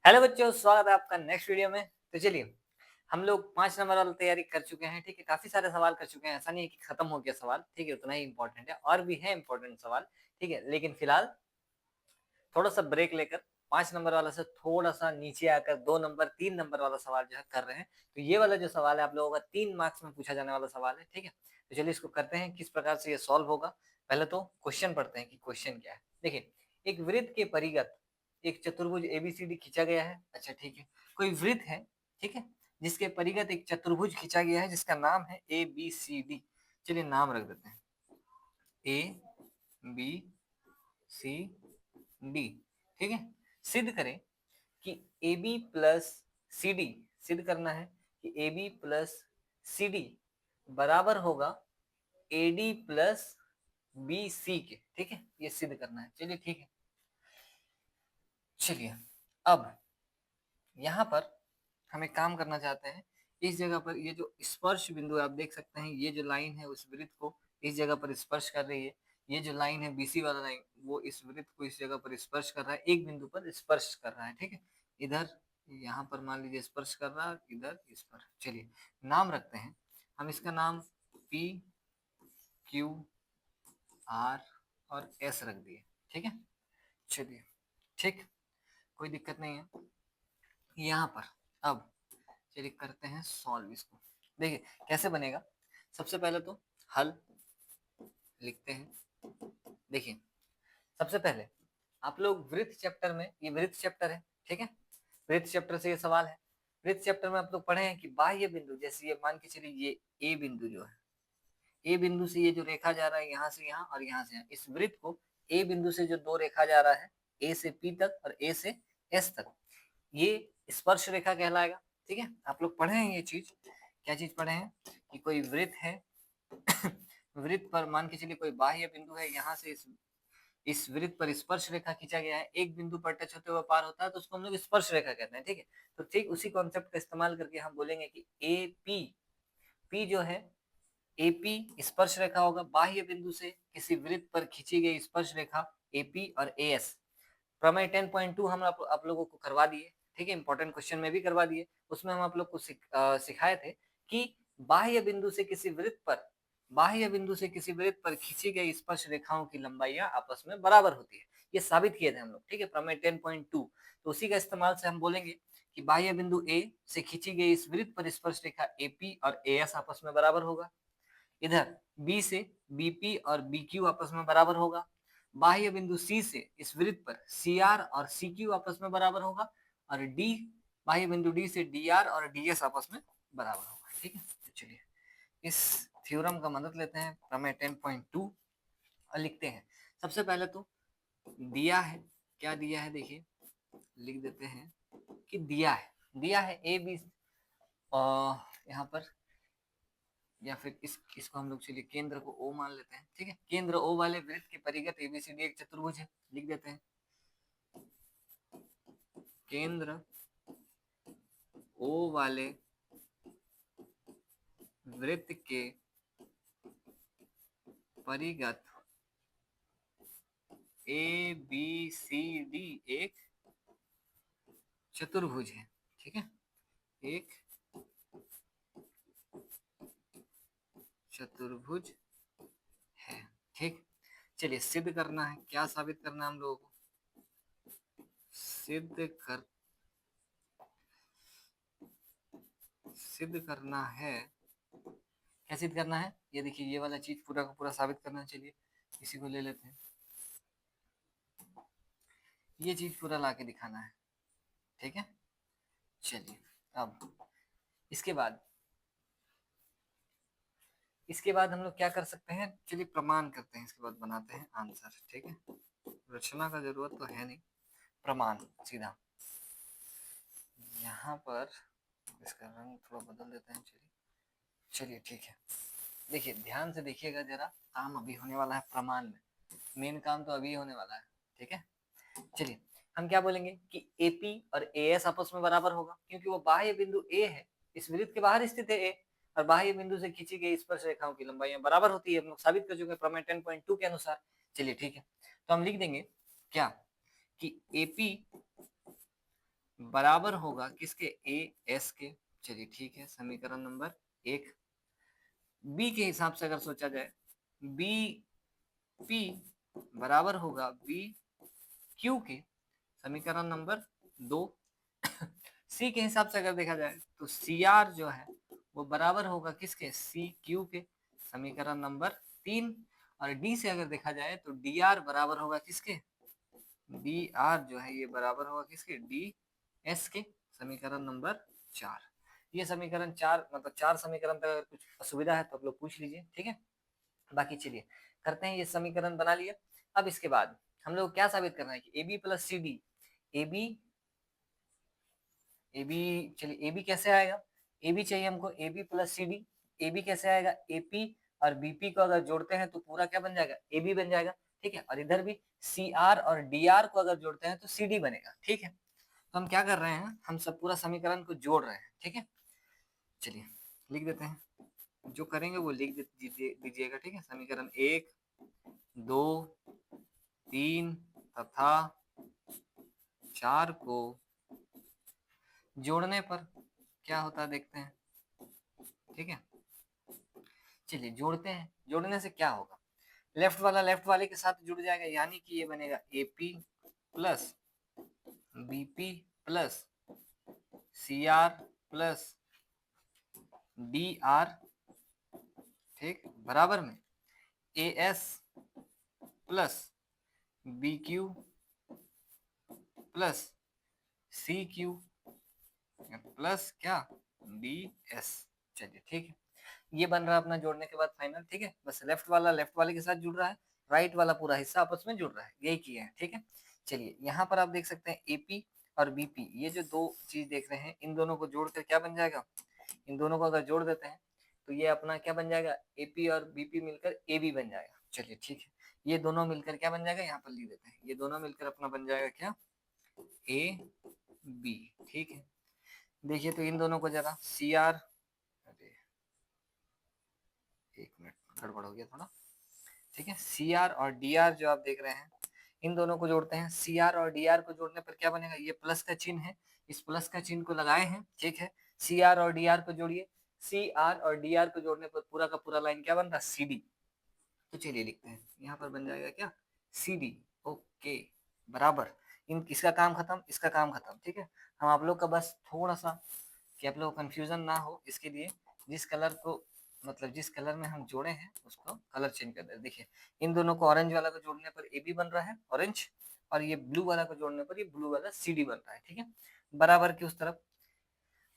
Hello बच्चों, स्वागत है आपका नेक्स्ट वीडियो में। तो चलिए, हम लोग 5 नंबर वाला तैयारी कर चुके हैं। ठीक है, काफी सारे सवाल कर चुके हैं। ऐसा नहीं है कि खत्म हो गया सवाल। ठीक है, उतना ही इंपॉर्टेंट है, और भी है इंपॉर्टेंट सवाल। ठीक है, लेकिन फिलहाल थोड़ा सा ब्रेक लेकर 5 नंबर वाला से थोड़ा सा नीचे आकर 2 नंबर 3 नंबर वाला सवाल जो है कर रहे हैं। तो ये वाला जो सवाल है आप लोगों का 3 मार्क्स में पूछा जाने वाला सवाल है। ठीक है, तो चलिए इसको करते हैं, किस प्रकार से ये सॉल्व होगा। पहले तो क्वेश्चन पढ़ते हैं कि क्वेश्चन क्या है। देखिए, एक वृत्त के परिगत एक चतुर्भुज एबीसीडी खींचा गया है। अच्छा ठीक है, कोई वृत्त है, ठीक है, जिसके परिगत एक चतुर्भुज खींचा गया है जिसका नाम है ए बी सी डी। चलिए नाम रख देते हैं ए बी सी डी। ठीक है, सिद्ध करें कि A B plus C D, सिद्ध करना है कि A B plus C D बराबर होगा A D plus B C के। ठीक है, ये सिद्ध करना है। चलिए ठीक है, चलिए अब यहां पर हम एक काम करना चाहते हैं। इस जगह पर ये जो स्पर्श बिंदु आप देख सकते हैं, ये जो लाइन है उस वृत्त को इस जगह पर स्पर्श कर रही है। ये जो लाइन है बीसी वाला लाइन, वो इस वृत्त को इस जगह पर स्पर्श कर रहा है, एक बिंदु पर स्पर्श कर रहा है। ठीक है, इधर यहाँ पर मान लीजिए स्पर्श कर रहा है, इधर इस पर। चलिए नाम रखते हैं हम, इसका नाम पी क्यू आर और एस रख दिए। ठीक है, चलिए ठीक, कोई दिक्कत नहीं है। यहाँ पर अब चलिए करते हैं सॉल्व इसको। देखिए कैसे बनेगा। सबसे पहले तो हल लिखते हैं। देखिए सबसे पहले आप लोग वृत्त चैप्टर में, ये वृत्त चैप्टर है, ठीक है, वृत्त चैप्टर से ये सवाल है। वृत्त चैप्टर में आप लोग पढ़े हैं कि बाह्य बिंदु, जैसे ये मान के चलिए ये ए बिंदु जो है, ए बिंदु से ये जो रेखा जा रहा है यहाँ से यहाँ और यहाँ से यहाँ, इस वृत्त को ए बिंदु से जो दो रेखा जा रहा है, ए से पी तक और ए से एस तक, ये स्पर्श रेखा कहलाएगा। ठीक है, आप लोग पढ़े हैं ये चीज, क्या चीज पढ़े हैं कि कोई वृत्त है वृत्त पर मान के चलिए कोई बाह्य बिंदु है, यहाँ से इस वृत्त पर स्पर्श रेखा खींचा गया है, एक बिंदु पर टच होते हुए पार होता है तो उसको हम लोग स्पर्श रेखा कहते हैं। ठीक है, तो ठीक उसी कॉन्सेप्ट का इस्तेमाल करके हम बोलेंगे कि ए पी, पी जो है एपी स्पर्श रेखा होगा बाह्य बिंदु से किसी वृत्त पर खींची गई स्पर्श रेखा एपी और एएस। प्रमेय 10.2 हम आप लोगों को करवा दिए। ठीक है, इंपॉर्टेंट क्वेश्चन में भी करवा दिए। उसमें हम आप लोग को सिखाए थे कि बाह्य बिंदु से किसी वृत्त पर, बाह्य बिंदु से किसी वृत्त पर खींची गई स्पर्श रेखाओं की लंबाइयां आपस में बराबर होती है। ये साबित किए थे हम लोग। ठीक है, प्रमेय 10.2, तो उसी का इस्तेमाल से हम बोलेंगे कि बाह्य बिंदु ए से खींची गई इस वृत्त पर स्पर्श रेखा एपी और एएस आपस में बराबर होगा। इधर बी से बीपी और बीक्यू आपस में बराबर होगा। बाह्य बिंदु सी से इस वृत्त पर सीआर और सीक्यू आपस में बराबर होगा। और डी, बाह्य बिंदु डी से डीआर और डीएस आपस में बराबर होगा। ठीक है, तो चलिए इस थ्योरम का मदद लेते हैं, प्रमेय 10.2 और लिखते हैं। सबसे पहले तो दिया है, क्या दिया है देखिए, लिख देते हैं कि दिया है ए बी, यहाँ पर, या फिर इसको हम लोग चलिए केंद्र को ओ मान लेते हैं। ठीक है, केंद्र ओ वाले वृत्त के परिगत एबीसीडी एक चतुर्भुज है, लिख देते हैं केंद्र ओ वाले वृत्त के परिगत ए बी सी डी एक चतुर्भुज है। ठीक है, एक चतुर्भुज है। ठीक, चलिए सिद्ध करना है, क्या साबित करना है हम लोगों को, सिद्ध करना है। क्या सिद्ध करना है, ये देखिए ये वाला चीज पूरा का पूरा साबित करना है। चलिए इसी को ले लेते हैं, ये चीज पूरा ला के दिखाना है। ठीक है, चलिए अब इसके बाद हम लोग क्या कर सकते हैं, चलिए प्रमाण करते हैं, इसके बाद बनाते हैं आंसर। ठीक है, रचना का जरूरत तो है नहीं, प्रमाण सीधा। यहाँ पर इसका रंग थोड़ा बदल देते हैं। चलिए चलिए ठीक है, देखिए ध्यान से देखिएगा जरा, काम अभी होने वाला है प्रमाण में, मेन काम तो अभी होने वाला है। ठीक है, चलिए हम क्या बोलेंगे कि एपी और एएस आपस में बराबर होगा, क्योंकि वो बाह्य बिंदु ए है, इस वृत्त के बाहर स्थित है ए, और बाह्य बिंदु से खींची गई स्पर्श रेखाओं की लंबाइयां बराबर होती है, हम लोग साबित कर चुके हैं प्रमेय 10.2 के अनुसार। चलिए ठीक है, तो हम लिख देंगे क्या कि एपी बराबर होगा किसके, ए एस के। चलिए ठीक है, समीकरण नंबर 1। बी के हिसाब से अगर सोचा जाए, बी पी बराबर होगा बी क्यू के, समीकरण नंबर 2। सी के हिसाब से अगर देखा जाए तो सी आर जो है वो बराबर होगा किसके, सी क्यू के, समीकरण नंबर 3। और डी से अगर देखा जाए तो डी आर बराबर होगा किसके, डी आर जो है ये बराबर होगा किसके, डी एस के, समीकरण नंबर 4। ये समीकरण 4, मतलब 4 समीकरण तक अगर कुछ असुविधा है तो आप लोग पूछ लीजिए, ठीक है। बाकी चलिए करते हैं, ये समीकरण बना लिया। अब इसके बाद हम लोग क्या साबित करना है कि A B plus C D, A B A B, चलिए ए बी कैसे आएगा, ए बी चाहिए हमको, A B plus C D. A B कैसे आएगा, ए पी और बीपी को अगर जोड़ते हैं तो पूरा क्या बन जाएगा, ए बी बन जाएगा, ठीक है। और इधर भी सी आर और डी आर को अगर जोड़ते हैं तो सी डी बनेगा, ठीक है। तो हम क्या कर रहे हैं, हम सब पूरा समीकरण को जोड़ रहे हैं, ठीक है। चलिए लिख देते हैं, जो करेंगे वो लिख दीजिएगा, ठीक है। समीकरण 1, 2, 3 तथा 4 को जोड़ने पर क्या होता है देखते हैं, ठीक है। चलिए जोड़ते हैं, जोड़ने से क्या होगा, लेफ्ट वाला लेफ्ट वाले के साथ जुड़ जाएगा, यानी कि ये बनेगा AP plus BP plus C R plus D R, ठीक, बराबर में A S plus B Q plus C Q plus क्या, डी एस। चलिए ठीक है, ये बन रहा है अपना जोड़ने के बाद फाइनल, ठीक है। बस लेफ्ट वाला लेफ्ट वाले के साथ जुड़ रहा है, राइट वाला पूरा हिस्सा आपस में जुड़ रहा है, यही किया है, ठीक है। चलिए यहाँ पर आप देख सकते हैं एपी और बीपी, ये जो दो चीज देख रहे हैं, इन दोनों को जोड़कर क्या बन जाएगा, इन दोनों को अगर जोड़ देते हैं तो ये अपना क्या बन जाएगा, एपी और बीपी मिलकर ए बी बन जाएगा। चलिए ठीक है, ये दोनों मिलकर क्या बन जाएगा, यहाँ पर लिख देते हैं, ये दोनों मिलकर अपना बन जाएगा क्या, ए बी, ठीक है। देखिए तो इन दोनों को जरा सी आर, अरे एक मिनट गड़बड़ हो गया थोड़ा, ठीक है। सी आर और डी आर जो आप देख रहे हैं, इन दोनों को जोड़ते हैं, सी आर और डी आर को जोड़ने पर क्या बनेगा, ये प्लस का चिन्ह है, इस प्लस का चिन्ह को लगाए हैं, ठीक है। सी आर और डी आर को जोड़िए, सी आर और डी आर को जोड़ने पर पूरा का पूरा लाइन क्या बन रहा है, सी डी। तो चलिए लिखते हैं, यहाँ पर बन जाएगा क्या, सी डी, ओके, बराबर। इन इसका काम खत्म, इसका काम खत्म, ठीक है। हम आप लोग का बस थोड़ा सा कि आप लोग कंफ्यूजन ना हो, इसके लिए जिस कलर को, मतलब जिस कलर में हम जोड़े हैं उसको कलर चेंज कर दे। देखिए इन दोनों को ऑरेंज वाला को जोड़ने पर ए बी बन रहा है, ऑरेंज, और ये ब्लू वाला को जोड़ने पर ये ब्लू वाला सी डी बन रहा है, ठीक है। बराबर की उस तरफ,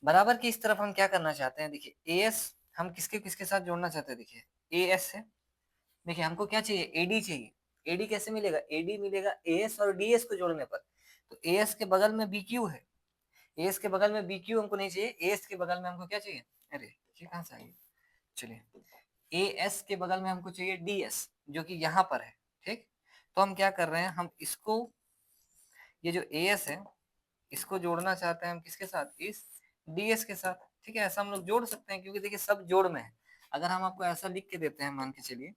बराबर की इस तरफ हम क्या करना चाहते हैं, देखिए ए एस हम किसके किसके साथ जोड़ना चाहते हैं, देखिए ए एस है, देखिए हमको क्या चाहिए, एडी चाहिए। एडी कैसे मिलेगा, एडी मिलेगा एएस और डीएस को जोड़ने पर। तो एएस के बगल में बीक्यू है, एएस के बगल में बीक्यू हमको नहीं चाहिए, एएस के बगल में हमको क्या चाहिए, अरे ये कहाँ से आई, चलिए एएस के बगल में हमको चाहिए डीएस, जो कि यहाँ पर है, ठीक। तो हम क्या कर रहे हैं, हम इसको, ये जो एएस है इसको जोड़ना चाहते हैं हम किसके साथ, इस डीएस के साथ, ठीक है। ऐसा हम लोग जोड़ सकते हैं क्योंकि देखिए सब जोड़ में है। अगर हम आपको ऐसा लिख के देते हैं, मान के चलिए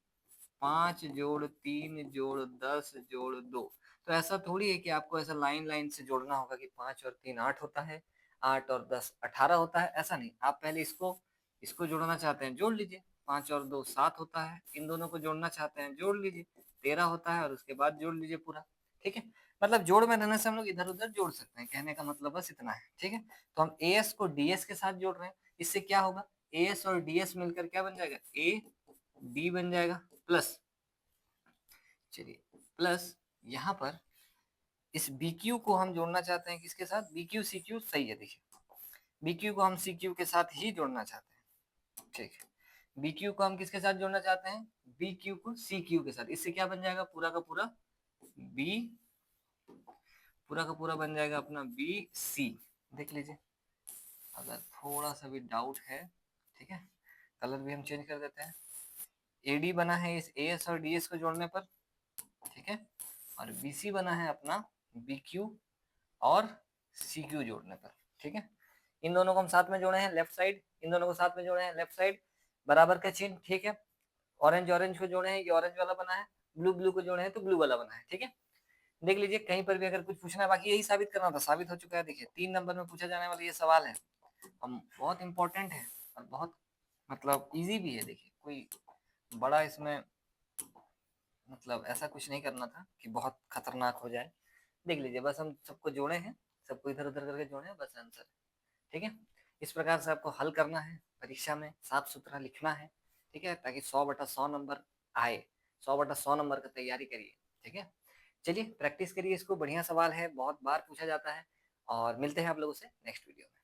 5+3+10+2, तो ऐसा थोड़ी है कि आपको ऐसा लाइन लाइन से जोड़ना होगा कि 5 और 3 8 होता है, 8 और 10 18 होता है, ऐसा नहीं। आप पहले इसको इसको जोड़ना चाहते हैं जोड़ लीजिए, 5 और 2 7 होता है, इन दोनों को जोड़ना चाहते हैं जोड़ लीजिए, 13 होता है, और उसके बाद जोड़ लीजिए पूरा, ठीक है। मतलब जोड़ में रहने से हम लोग इधर उधर जोड़ सकते हैं, कहने का मतलब बस इतना है, ठीक है। तो हम ए एस को डी एस के साथ जोड़ रहे हैं, इससे क्या होगा, ए एस और डी एस मिलकर क्या बन जाएगा, ए डी बन जाएगा, प्लस, चलिए प्लस, यहाँ पर इस बी क्यू को हम जोड़ना चाहते हैं किसके साथ, बी क्यू सी क्यू, सही है, देखिए बी क्यू को हम सी क्यू के साथ ही जोड़ना चाहते हैं, ठीक है। बी क्यू को हम किसके साथ जोड़ना चाहते हैं, बी क्यू को सी क्यू के साथ, इससे क्या बन जाएगा, पूरा का पूरा बी, पूरा का पूरा बन जाएगा अपना बी सी। देख लीजिए, अगर थोड़ा सा भी डाउट है, ठीक है, कलर भी हम चेंज कर देते हैं। एडी बना है इस ए एस और डी एस को जोड़ने पर, ठीक है, और BC बना है अपना BQ और CQ जोड़ने पर, ठीक है। इन दोनों को हम साथ में जोड़े हैं लेफ्ट साइड, इन दोनों को साथ में जोड़े हैं लेफ्ट साइड, बराबर का चिन्ह, ठीक है। ऑरेंज ऑरेंज को जोड़े हैं, ये ऑरेंज वाला बना है, ब्लू ब्लू को जोड़े हैं तो ब्लू वाला बना है, ठीक है। देख लीजिए कहीं पर भी अगर कुछ पूछना है, बाकी यही साबित करना था, साबित हो चुका है। देखिए 3 नंबर में पूछा जाने वाला ये सवाल है, हम बहुत इंपॉर्टेंट है और बहुत मतलब इजी भी है। देखिए कोई बड़ा इसमें मतलब ऐसा कुछ नहीं करना था कि बहुत खतरनाक हो जाए। देख लीजिए बस हम सबको जोड़े हैं, सबको इधर उधर करके जोड़े हैं, बस आंसर है। ठीक है, इस प्रकार से आपको हल करना है, परीक्षा में साफ सुथरा लिखना है। ठीक है, ताकि 100/100 नंबर आए, 100/100 नंबर का तैयारी करिए। ठीक है, चलिए प्रैक्टिस करिए इसको, बढ़िया सवाल है, बहुत बार पूछा जाता है। और मिलते हैं आप लोगों से नेक्स्ट वीडियो में।